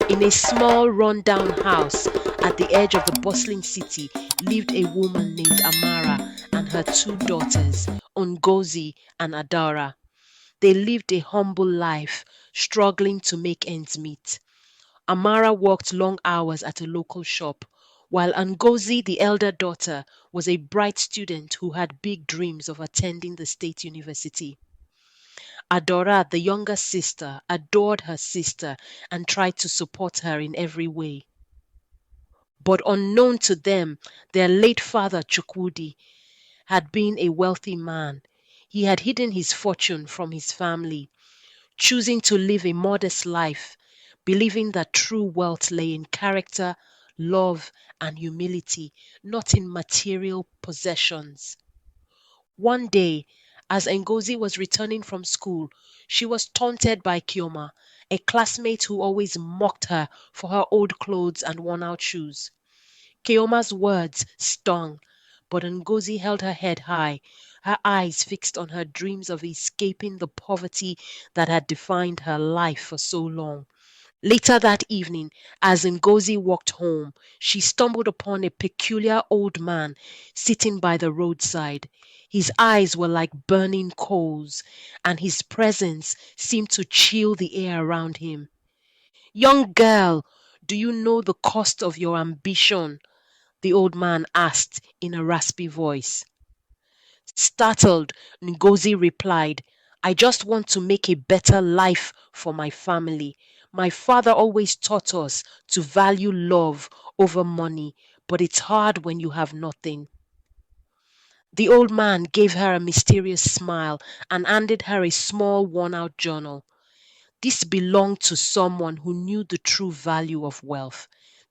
In a small rundown house at the edge of the bustling city lived a woman named Amara and her two daughters, Ngozi and Adara. They lived a humble life, struggling to make ends meet. Amara worked long hours at a local shop, while Ngozi, the elder daughter, was a bright student who had big dreams of attending the state university. Adora, the younger sister, adored her sister and tried to support her in every way. But unknown to them, their late father Chukwudi had been a wealthy man. He had hidden his fortune from his family, choosing to live a modest life, believing that true wealth lay in character, love, and humility, not in material possessions. One day, as Ngozi was returning from school, she was taunted by Kioma, a classmate who always mocked her for her old clothes and worn out shoes. Kioma's words stung, but Ngozi held her head high, her eyes fixed on her dreams of escaping the poverty that had defined her life for so long. Later that evening, as Ngozi walked home, she stumbled upon a peculiar old man sitting by the roadside. His eyes were like burning coals, and his presence seemed to chill the air around him. Young girl, do you know the cost of your ambition? The old man asked in a raspy voice. Startled, Ngozi replied, I just want to make a better life for my family. My father always taught us to value love over money, but it's hard when you have nothing. The old man gave her a mysterious smile and handed her a small worn out journal. This belonged to someone who knew the true value of wealth.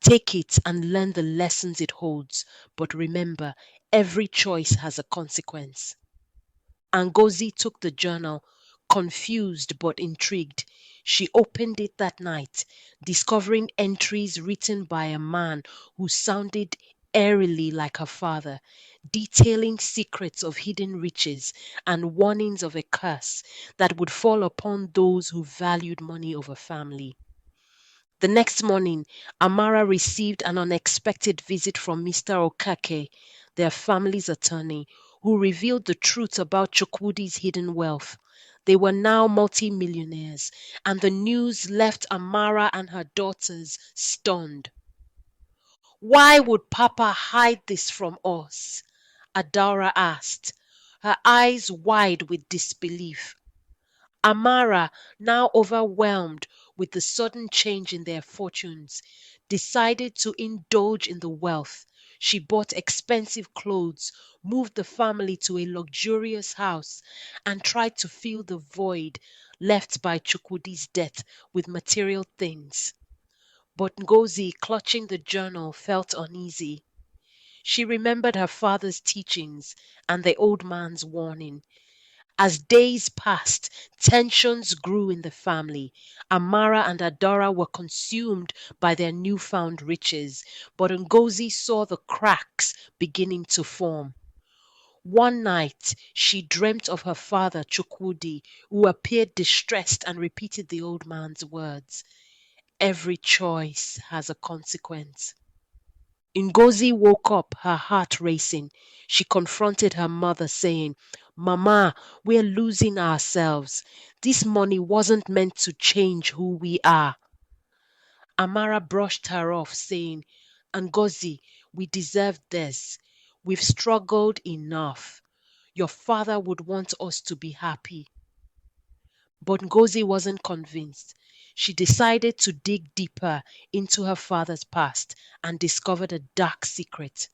Take it and learn the lessons it holds, but remember, every choice has a consequence. Ngozi took the journal, confused but intrigued. She opened it that night, discovering entries written by a man who sounded eerily like her father, detailing secrets of hidden riches and warnings of a curse that would fall upon those who valued money over family. The next morning, Amara received an unexpected visit from Mr. Okake, their family's attorney, who revealed the truth about Chukwudi's hidden wealth. They were now multi-millionaires, and the news left Amara and her daughters stunned. Why would Papa hide this from us? Adara asked, her eyes wide with disbelief. Amara, now overwhelmed with the sudden change in their fortunes, decided to indulge in the wealth. She bought expensive clothes, moved the family to a luxurious house, and tried to fill the void left by Chukwudi's death with material things. But Ngozi, clutching the journal, felt uneasy. She remembered her father's teachings and the old man's warning. As days passed, tensions grew in the family. Amara and Adora were consumed by their newfound riches, but Ngozi saw the cracks beginning to form. One night, she dreamt of her father, Chukwudi, who appeared distressed and repeated the old man's words. Every choice has a consequence. Ngozi woke up, her heart racing. She confronted her mother, saying, Mama, we're losing ourselves. This money wasn't meant to change who we are. Amara brushed her off, saying, Ngozi, we deserve this. We've struggled enough. Your father would want us to be happy. But Ngozi wasn't convinced. She decided to dig deeper into her father's past and discovered a dark secret.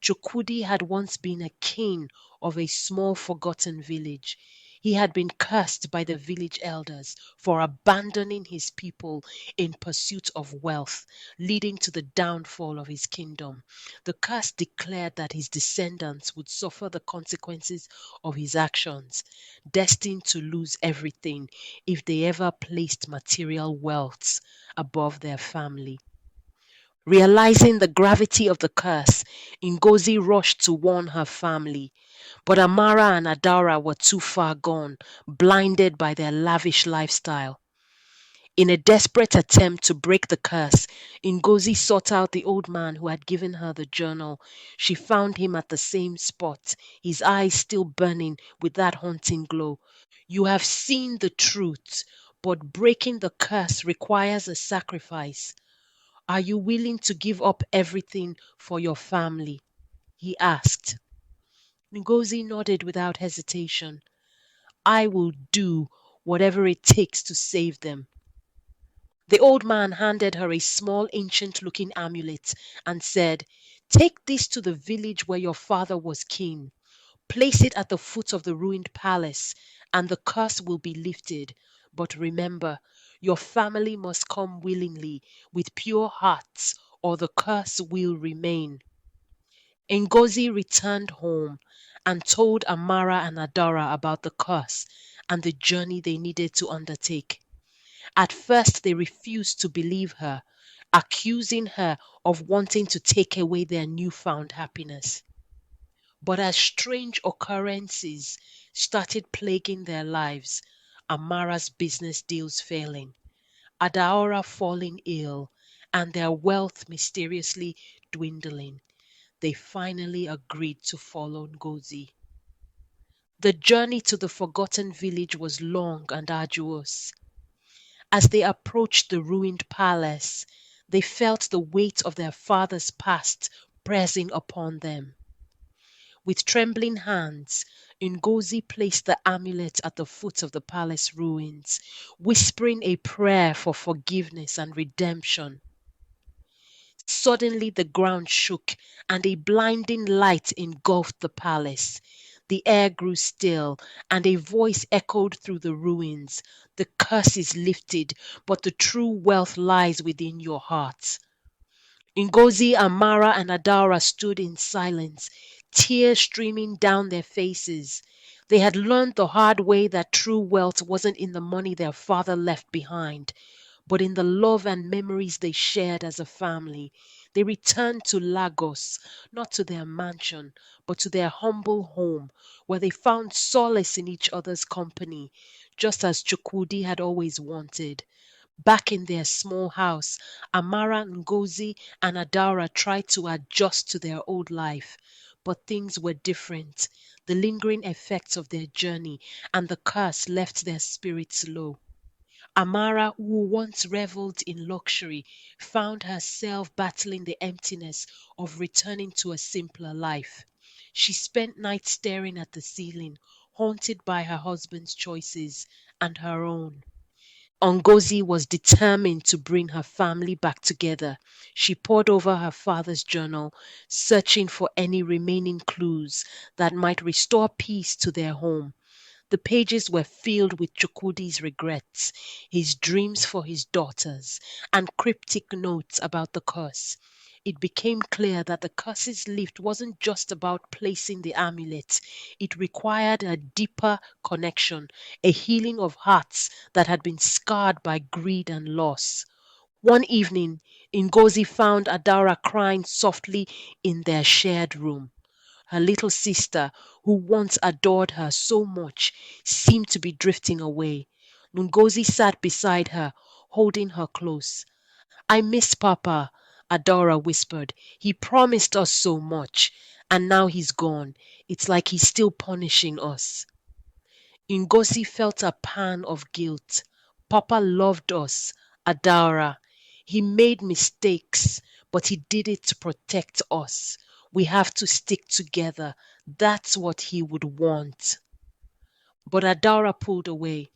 Chukwudi had once been a king of a small forgotten village. He had been cursed by the village elders for abandoning his people in pursuit of wealth, leading to the downfall of his kingdom. The curse declared that his descendants would suffer the consequences of his actions, destined to lose everything if they ever placed material wealths above their family. Realizing the gravity of the curse, Ngozi rushed to warn her family. But Amara and Adara were too far gone, blinded by their lavish lifestyle. In a desperate attempt to break the curse, Ngozi sought out the old man who had given her the journal. She found him at the same spot, his eyes still burning with that haunting glow. You have seen the truth, but breaking the curse requires a sacrifice. Are you willing to give up everything for your family? He asked. Ngozi nodded without hesitation. I will do whatever it takes to save them. The old man handed her a small ancient looking amulet and said, take this to the village where your father was king. Place it at the foot of the ruined palace, and the curse will be lifted. But remember, your family must come willingly, with pure hearts, or the curse will remain. Ngozi returned home and told Amara and Adara about the curse and the journey they needed to undertake. At first, they refused to believe her, accusing her of wanting to take away their newfound happiness. But as strange occurrences started plaguing their lives, Amara's business deals failing, Adaora falling ill, and their wealth mysteriously dwindling, they finally agreed to follow Ngozi. The journey to the forgotten village was long and arduous. As they approached the ruined palace, they felt the weight of their father's past pressing upon them. With trembling hands, Ngozi placed the amulet at the foot of the palace ruins, whispering a prayer for forgiveness and redemption. Suddenly the ground shook, and a blinding light engulfed the palace. The air grew still, and a voice echoed through the ruins. The curse is lifted, but the true wealth lies within your heart. Ngozi, Amara, and Adara stood in silence, tears streaming down their faces. They had learned the hard way that true wealth wasn't in the money their father left behind, but in the love and memories they shared as a family. They returned to Lagos, not to their mansion, but to their humble home, where they found solace in each other's company, just as Chukwudi had always wanted. Back in their small house, Amara, Ngozi, and Adara tried to adjust to their old life, but things were different. The lingering effects of their journey and the curse left their spirits low. Amara, who once reveled in luxury, found herself battling the emptiness of returning to a simpler life. She spent nights staring at the ceiling, haunted by her husband's choices and her own. Ngozi was determined to bring her family back together. She pored over her father's journal, searching for any remaining clues that might restore peace to their home. The pages were filled with Chukwudi's regrets, his dreams for his daughters, and cryptic notes about the curse. It became clear that the curse's lift wasn't just about placing the amulet. It required a deeper connection, a healing of hearts that had been scarred by greed and loss. One evening, Ngozi found Adara crying softly in their shared room. Her little sister, who once adored her so much, seemed to be drifting away. Ngozi sat beside her, holding her close. I miss Papa, Adora whispered. He promised us so much, and now he's gone. It's like he's still punishing us. Ngozi felt a pang of guilt. Papa loved us, Adara. He made mistakes, but he did it to protect us. We have to stick together. That's what he would want. But Adara pulled away.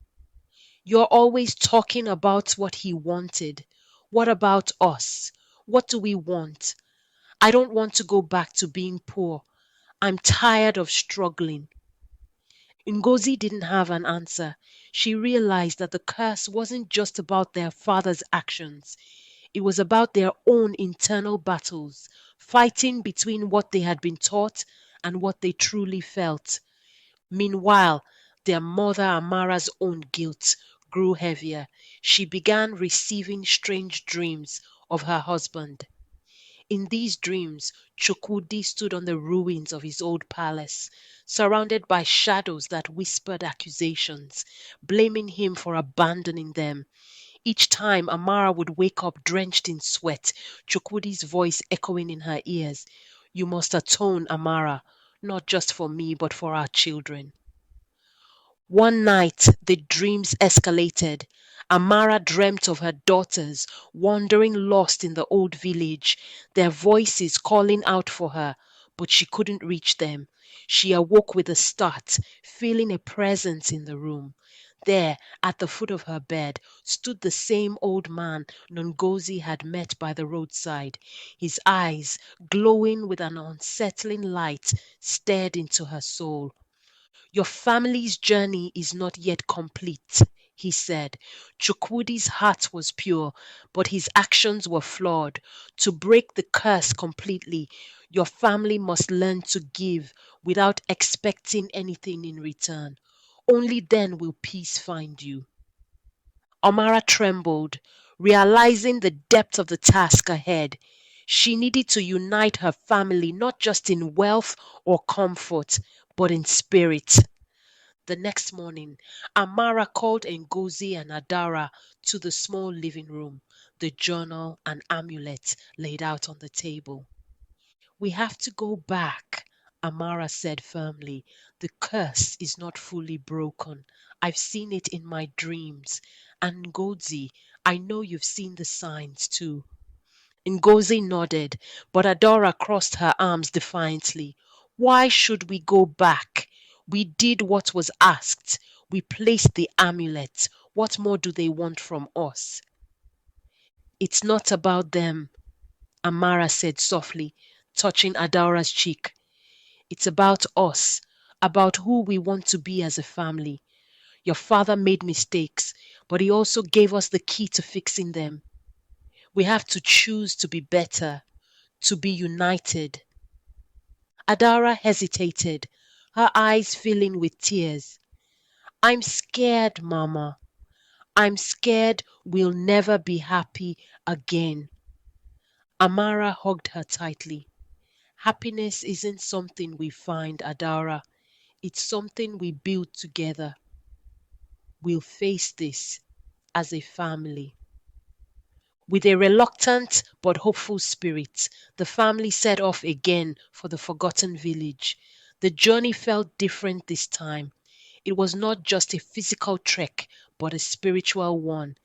You're always talking about what he wanted. What about us? What do we want? I don't want to go back to being poor. I'm tired of struggling. Ngozi didn't have an answer. She realized that the curse wasn't just about their father's actions. It was about their own internal battles, fighting between what they had been taught and what they truly felt. Meanwhile, their mother Amara's own guilt grew heavier. She began receiving strange dreams of her husband. In these dreams, Chukwudi stood on the ruins of his old palace, surrounded by shadows that whispered accusations, blaming him for abandoning them. Each time Amara would wake up drenched in sweat, Chukwudi's voice echoing in her ears. You must atone, Amara, not just for me, but for our children. One night the dreams escalated. Amara dreamt of her daughters wandering lost in the old village, their voices calling out for her, but she couldn't reach them. She awoke with a start, feeling a presence in the room. There, at the foot of her bed, stood the same old man Nongozi had met by the roadside. His eyes, glowing with an unsettling light, stared into her soul. Your family's journey is not yet complete, he said. Chukwudi's heart was pure, but his actions were flawed. To break the curse completely, your family must learn to give without expecting anything in return. Only then will peace find you. Omara trembled, realizing the depth of the task ahead. She needed to unite her family not just in wealth or comfort, but in spirit. The next morning, Amara called Ngozi and Adara to the small living room, the journal and amulet laid out on the table. We have to go back, Amara said firmly. The curse is not fully broken. I've seen it in my dreams. And Ngozi, I know you've seen the signs too. Ngozi nodded, but Adora crossed her arms defiantly. Why should we go back? We did what was asked. We placed the amulet. What more do they want from us? It's not about them, Amara said softly, touching Adora's cheek. It's about us, about who we want to be as a family. Your father made mistakes, but he also gave us the key to fixing them. We have to choose to be better, to be united. Adara hesitated, her eyes filling with tears. I'm scared, Mama. I'm scared we'll never be happy again. Amara hugged her tightly. Happiness isn't something we find, Adara. It's something we build together. We'll face this as a family. With a reluctant but hopeful spirit, the family set off again for the forgotten village. The journey felt different this time. It was not just a physical trek, but a spiritual one,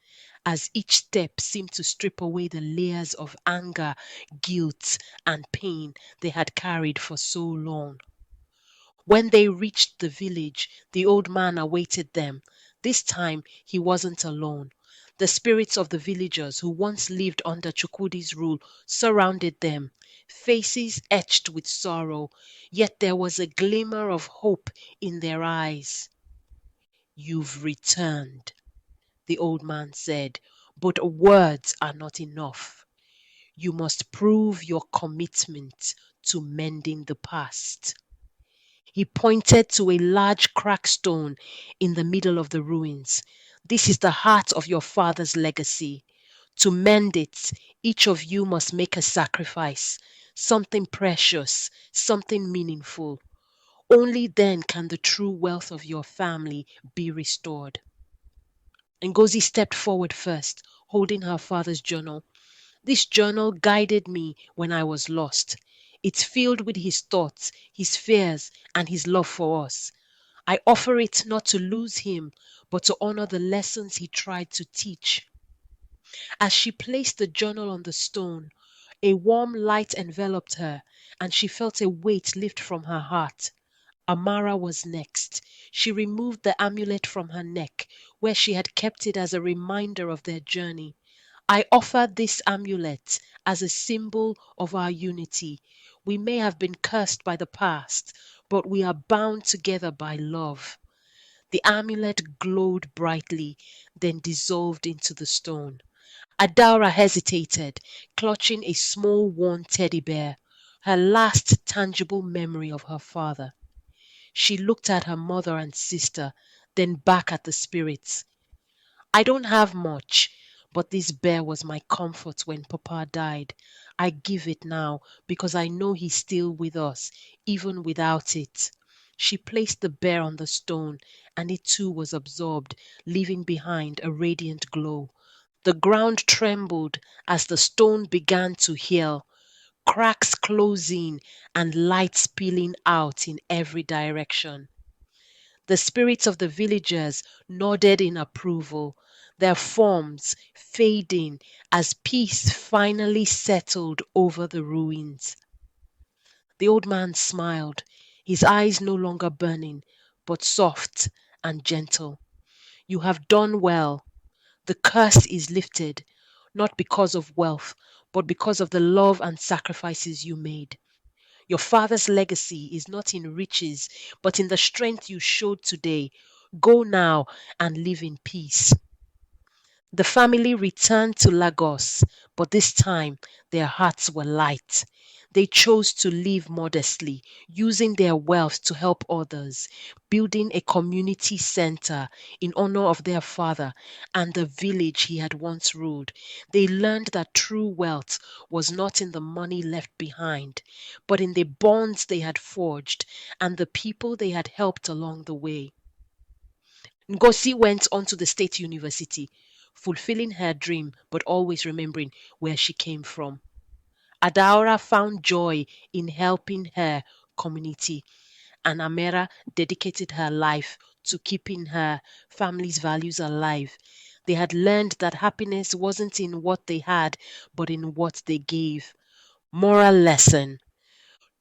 as each step seemed to strip away the layers of anger, guilt, and pain they had carried for so long. When they reached the village, the old man awaited them. This time he wasn't alone. The spirits of the villagers who once lived under Chukwudi's rule surrounded them, faces etched with sorrow, yet there was a glimmer of hope in their eyes. You've returned, the old man said, but words are not enough. You must prove your commitment to mending the past. He pointed to a large cracked stone in the middle of the ruins. This is the heart of your father's legacy. To mend it, each of you must make a sacrifice, something precious, something meaningful. Only then can the true wealth of your family be restored. Ngozi stepped forward first, holding her father's journal. This journal guided me when I was lost. It's filled with his thoughts, his fears, and his love for us. I offer it not to lose him, but to honor the lessons he tried to teach. As she placed the journal on the stone, a warm light enveloped her, and she felt a weight lift from her heart. Amara was next. She removed the amulet from her neck, where she had kept it as a reminder of their journey. I offer this amulet as a symbol of our unity. We may have been cursed by the past, but we are bound together by love. The amulet glowed brightly, then dissolved into the stone. Adara hesitated, clutching a small worn teddy bear, her last tangible memory of her father. She looked at her mother and sister, then back at the spirits. I don't have much, but this bear was my comfort when Papa died. I give it now because I know he's still with us, even without it. She placed the bear on the stone, and it too was absorbed, leaving behind a radiant glow. The ground trembled as the stone began to heal, cracks closing and light spilling out in every direction. The spirits of the villagers nodded in approval, their forms fading as peace finally settled over the ruins. The old man smiled, his eyes no longer burning, but soft and gentle. You have done well. The curse is lifted, not because of wealth, but because of the love and sacrifices you made. Your father's legacy is not in riches, but in the strength you showed today. Go now and live in peace. The family returned to Lagos, but this time their hearts were light. They chose to live modestly, using their wealth to help others, building a community center in honor of their father and the village he had once ruled. They learned that true wealth was not in the money left behind, but in the bonds they had forged and the people they had helped along the way. Ngozi went on to the State University, fulfilling her dream but always remembering where she came from. Adaora found joy in helping her community, and Amera dedicated her life to keeping her family's values alive. They had learned that happiness wasn't in what they had, but in what they gave. Moral lesson: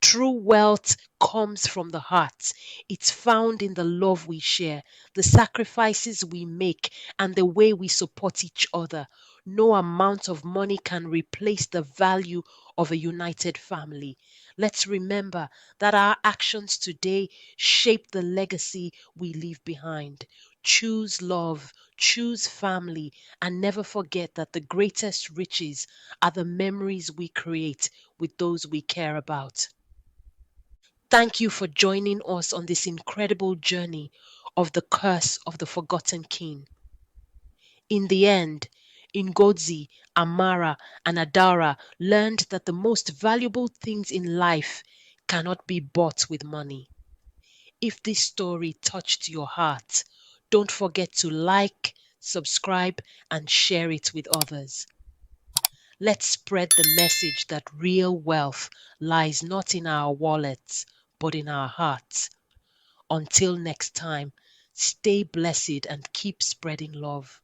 true wealth comes from the heart. It's found in the love we share, the sacrifices we make, and the way we support each other. No amount of money can replace the value of a united family. Let's remember that our actions today shape the legacy we leave behind. Choose love, choose family, and never forget that the greatest riches are the memories we create with those we care about. Thank you for joining us on this incredible journey of the curse of the forgotten king. In the end, Ngozi, Amara, and Adara learned that the most valuable things in life cannot be bought with money. If this story touched your heart, don't forget to like, subscribe, and share it with others. Let's spread the message that real wealth lies not in our wallets, but in our hearts. Until next time, stay blessed and keep spreading love.